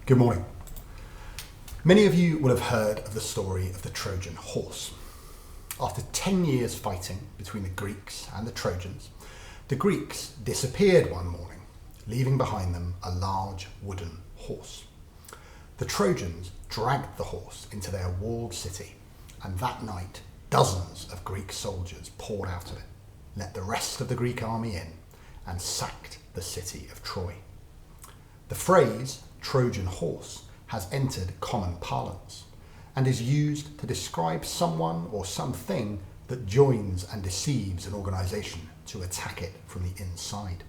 Good morning. Many of you will have heard of the story of the Trojan Horse. After 10 years fighting between the Greeks and the Trojans, the Greeks disappeared one morning, leaving behind them a large wooden horse. The Trojans dragged the horse into their walled city, and that night dozens of Greek soldiers poured out of it, let the rest of the Greek army in, and sacked the city of Troy. The phrase Trojan horse has entered common parlance and is used to describe someone or something that joins and deceives an organisation to attack it from the inside.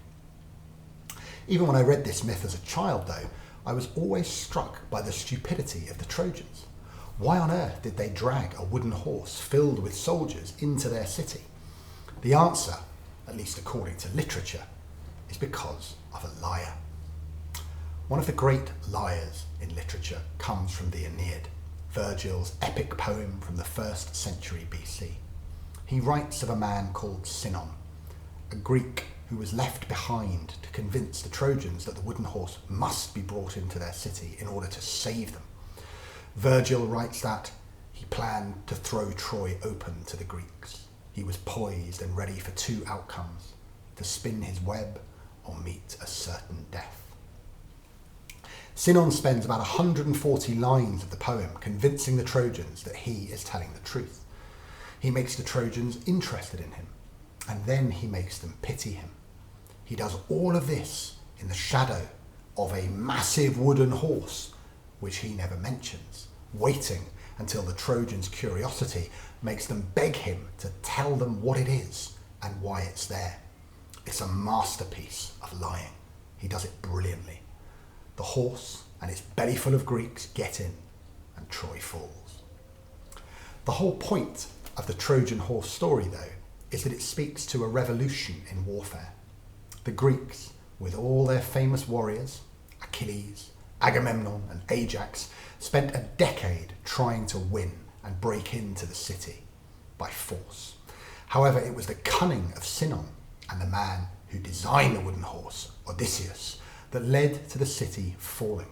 Even when I read this myth as a child, though, I was always struck by the stupidity of the Trojans. Why on earth did they drag a wooden horse filled with soldiers into their city? The answer, at least according to literature, is because of a liar. One of the great liars in literature comes from the Aeneid, Virgil's epic poem from the 1st century BC. He writes of a man called Sinon, a Greek who was left behind to convince the Trojans that the wooden horse must be brought into their city in order to save them. Virgil writes that he planned to throw Troy open to the Greeks. He was poised and ready for two outcomes, to spin his web or meet a certain death. Sinon spends about 140 lines of the poem convincing the Trojans that he is telling the truth. He makes the Trojans interested in him, and then he makes them pity him. He does all of this in the shadow of a massive wooden horse, which he never mentions, waiting until the Trojans' curiosity makes them beg him to tell them what it is and why it's there. It's a masterpiece of lying. He does it brilliantly. The horse and its belly full of Greeks get in, and Troy falls. The whole point of the Trojan horse story, though, is that it speaks to a revolution in warfare. The Greeks, with all their famous warriors, Achilles, Agamemnon and Ajax, spent a decade trying to win and break into the city by force. However, it was the cunning of Sinon and the man who designed the wooden horse, Odysseus, that led to the city falling.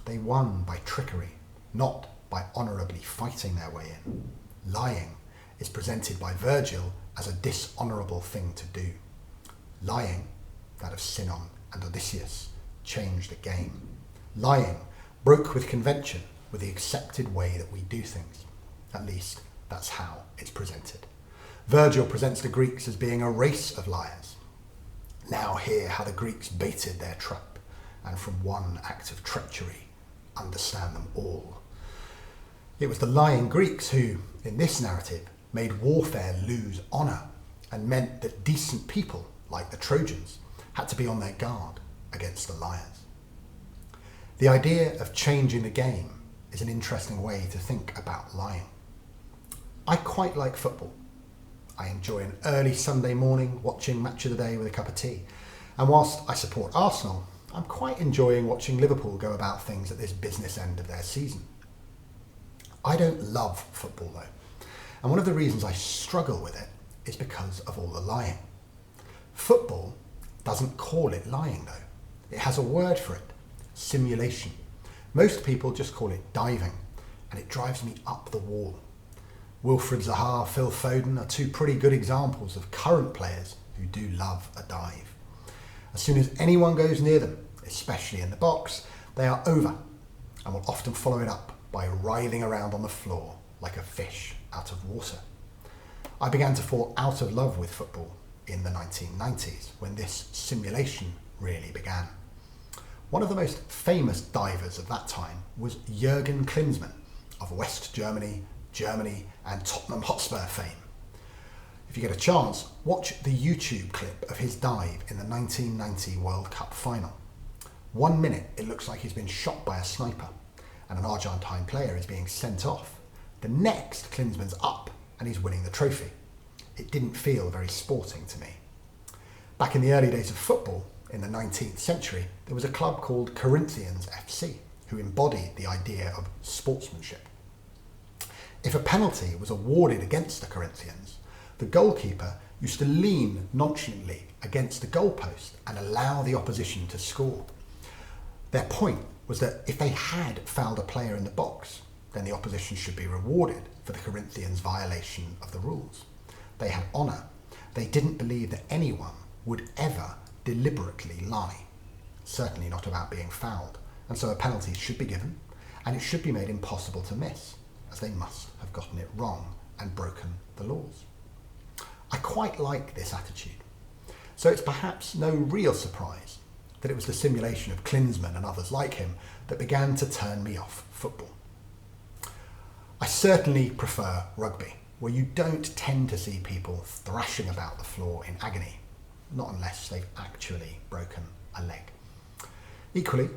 They won by trickery, not by honourably fighting their way in. Lying is presented by Virgil as a dishonourable thing to do. Lying, that of Sinon and Odysseus, changed the game. Lying broke with convention, with the accepted way that we do things. At least, that's how it's presented. Virgil presents the Greeks as being a race of liars. Now hear how the Greeks baited their trap, and from one act of treachery, understand them all. It was the lying Greeks who, in this narrative, made warfare lose honour and meant that decent people, like the Trojans, had to be on their guard against the liars. The idea of changing the game is an interesting way to think about lying. I quite like football. I enjoy an early Sunday morning watching Match of the Day with a cup of tea. And whilst I support Arsenal, I'm quite enjoying watching Liverpool go about things at this business end of their season. I don't love football though, and one of the reasons I struggle with it is because of all the lying. Football doesn't call it lying though. It has a word for it: simulation. Most people just call it diving, and it drives me up the wall. Wilfred Zaha, Phil Foden are two pretty good examples of current players who do love a dive. As soon as anyone goes near them, especially in the box, they are over and will often follow it up by writhing around on the floor like a fish out of water. I began to fall out of love with football in the 1990s when this simulation really began. One of the most famous divers of that time was Jürgen Klinsmann of West Germany, and Tottenham Hotspur fame. If you get a chance, watch the YouTube clip of his dive in the 1990 World Cup final. 1 minute it looks like he's been shot by a sniper and an Argentine player is being sent off. The next, Klinsmann's up and he's winning the trophy. It didn't feel very sporting to me. Back in the early days of football, in the 19th century, there was a club called Corinthians FC who embodied the idea of sportsmanship. If a penalty was awarded against the Corinthians, the goalkeeper used to lean nonchalantly against the goalpost and allow the opposition to score. Their point was that if they had fouled a player in the box, then the opposition should be rewarded for the Corinthians' violation of the rules. They had honour. They didn't believe that anyone would ever deliberately lie, certainly not about being fouled, and so a penalty should be given, and it should be made impossible to miss, as they must have gotten it wrong and broken the laws. I quite like this attitude, so it's perhaps no real surprise that it was the simulation of Klinsmann and others like him that began to turn me off football. I certainly prefer rugby, where you don't tend to see people thrashing about the floor in agony, not unless they've actually broken a leg. Equally,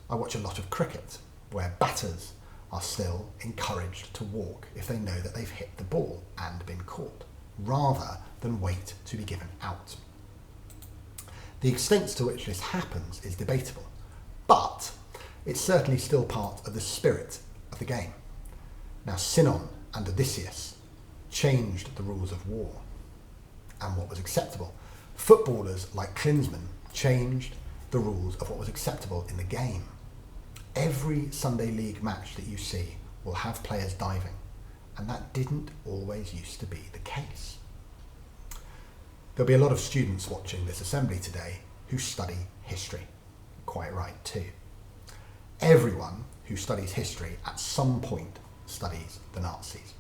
I watch a lot of cricket, where batters are still encouraged to walk if they know that they've hit the ball and been caught, rather than wait to be given out. The extent to which this happens is debatable, but it's certainly still part of the spirit of the game. Now, Sinon and Odysseus changed the rules of war and what was acceptable. Footballers like Klinsmann changed the rules of what was acceptable in the game. Every Sunday League match that you see will have players diving, and that didn't always used to be the case. There'll be a lot of students watching this assembly today who study history. Quite right too. Everyone who studies history at some point studies the Nazis.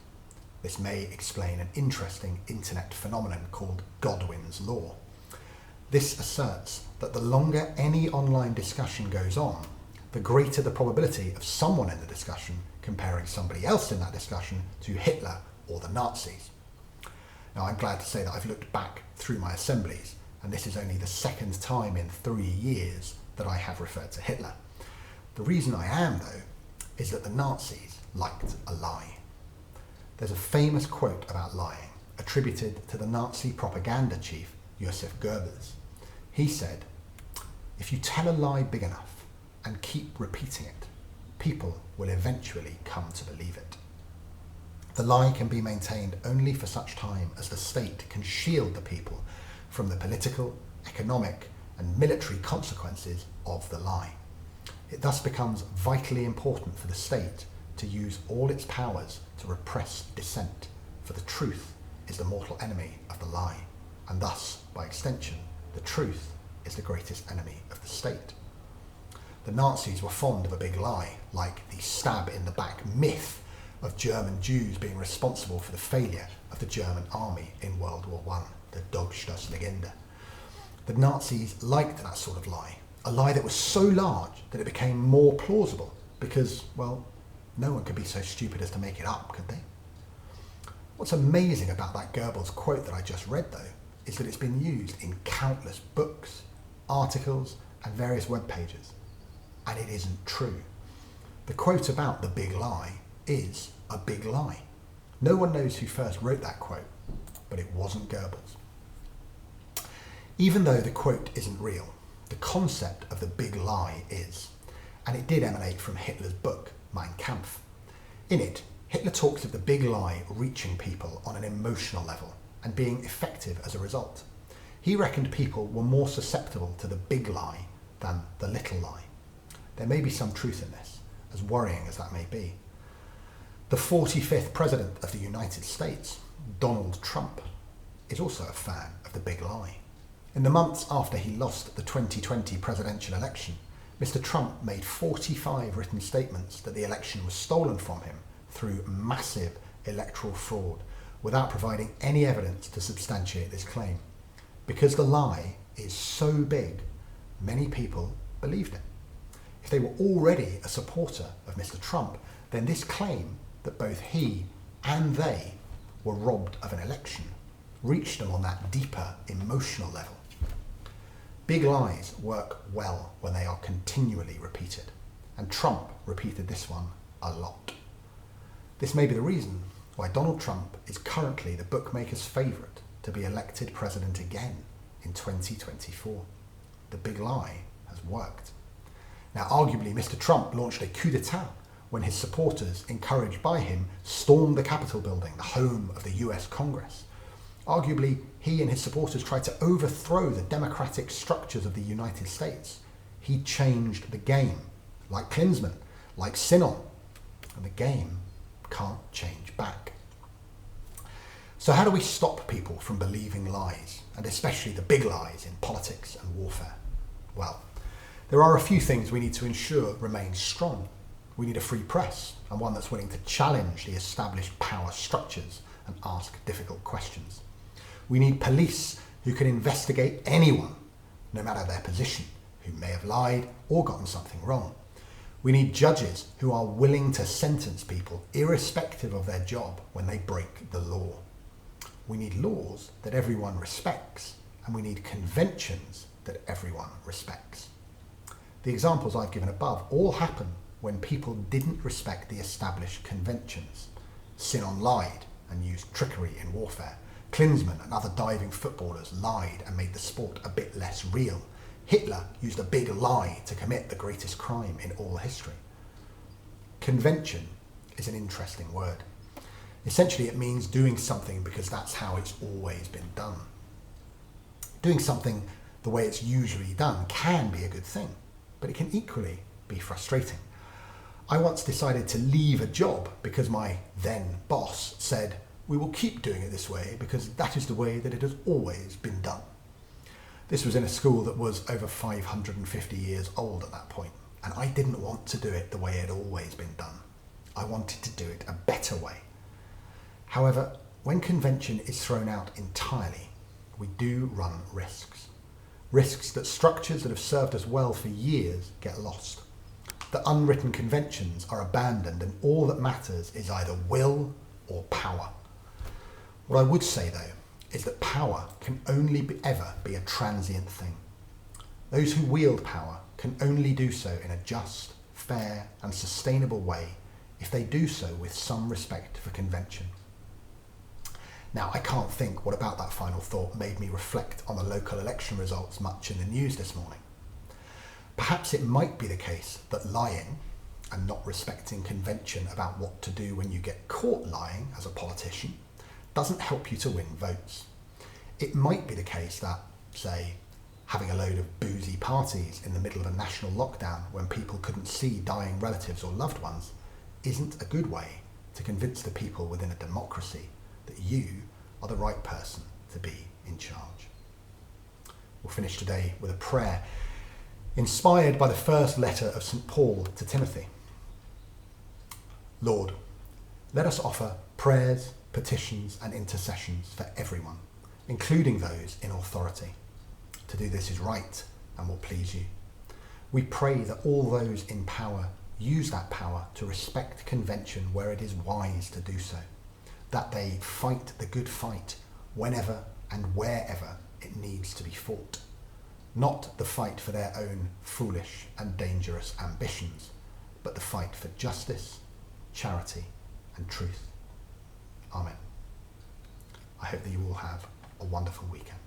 This may explain an interesting internet phenomenon called Godwin's law. This asserts that the longer any online discussion goes on, the greater the probability of someone in the discussion comparing somebody else in that discussion to Hitler or the Nazis. Now, I'm glad to say that I've looked back through my assemblies, and this is only the second time in 3 years that I have referred to Hitler. The reason I am, though, is that the Nazis liked a lie. There's a famous quote about lying attributed to the Nazi propaganda chief Joseph Goebbels. He said, "If you tell a lie big enough and keep repeating it, people will eventually come to believe it. The lie can be maintained only for such time as the state can shield the people from the political, economic, and military consequences of the lie. It thus becomes vitally important for the state to use all its powers to repress dissent, for the truth is the mortal enemy of the lie, and thus, by extension, the truth is the greatest enemy of the state." The Nazis were fond of a big lie, like the stab-in-the-back myth of German Jews being responsible for the failure of the German army in World War I, the Deutschstoßlegende. The Nazis liked that sort of lie, a lie that was so large that it became more plausible because, well, no one could be so stupid as to make it up, could they? What's amazing about that Goebbels quote that I just read, though, is that it's been used in countless books, articles, and various web pages. And it isn't true. The quote about the big lie is a big lie. No one knows who first wrote that quote, but it wasn't Goebbels. Even though the quote isn't real, the concept of the big lie is, and it did emanate from Hitler's book, Mein Kampf. In it, Hitler talks of the big lie reaching people on an emotional level and being effective as a result. He reckoned people were more susceptible to the big lie than the little lie. There may be some truth in this, as worrying as that may be. The 45th President of the United States, Donald Trump, is also a fan of the big lie. In the months after he lost the 2020 presidential election, Mr. Trump made 45 written statements that the election was stolen from him through massive electoral fraud, without providing any evidence to substantiate this claim. Because the lie is so big, many people believed it. If they were already a supporter of Mr. Trump, then this claim that both he and they were robbed of an election reached them on that deeper emotional level. Big lies work well when they are continually repeated, and Trump repeated this one a lot. This may be the reason why Donald Trump is currently the bookmakers' favourite to be elected president again in 2024. The big lie has worked. Now, arguably, Mr. Trump launched a coup d'etat when his supporters, encouraged by him, stormed the Capitol building, the home of the US Congress. Arguably, he and his supporters tried to overthrow the democratic structures of the United States. He changed the game like Klinsmann, like Sinon, and the game can't change back. So how do we stop people from believing lies, and especially the big lies in politics and warfare? Well, there are a few things we need to ensure remain strong. We need a free press, and one that's willing to challenge the established power structures and ask difficult questions. We need police who can investigate anyone, no matter their position, who may have lied or gotten something wrong. We need judges who are willing to sentence people irrespective of their job when they break the law. We need laws that everyone respects, and we need conventions that everyone respects. The examples I've given above all happen when people didn't respect the established conventions. Sinon lied and used trickery in warfare. Klinsmann and other diving footballers lied and made the sport a bit less real. Hitler used a big lie to commit the greatest crime in all history. Convention is an interesting word. Essentially, it means doing something because that's how it's always been done. Doing something the way it's usually done can be a good thing, but it can equally be frustrating. I once decided to leave a job because my then boss said, "We will keep doing it this way because that is the way that it has always been done." This was in a school that was over 550 years old at that point, and I didn't want to do it the way it had always been done. I wanted to do it a better way. However, when convention is thrown out entirely, we do run risks. Risks that structures that have served us well for years get lost. The unwritten conventions are abandoned, and all that matters is either will or power. What I would say, though, is that power can only ever be a transient thing. Those who wield power can only do so in a just, fair, and sustainable way if they do so with some respect for convention. Now, I can't think what about that final thought made me reflect on the local election results much in the news this morning. Perhaps it might be the case that lying and not respecting convention about what to do when you get caught lying as a politician doesn't help you to win votes. It might be the case that, say, having a load of boozy parties in the middle of a national lockdown when people couldn't see dying relatives or loved ones isn't a good way to convince the people within a democracy that you are the right person to be in charge. We'll finish today with a prayer inspired by the first letter of St. Paul to Timothy. Lord, let us offer prayers, petitions and intercessions for everyone, including those in authority. To do this is right and will please you. We pray that all those in power use that power to respect convention where it is wise to do so, that they fight the good fight whenever and wherever it needs to be fought, not the fight for their own foolish and dangerous ambitions, but the fight for justice, charity and truth. Amen. I hope that you all have a wonderful weekend.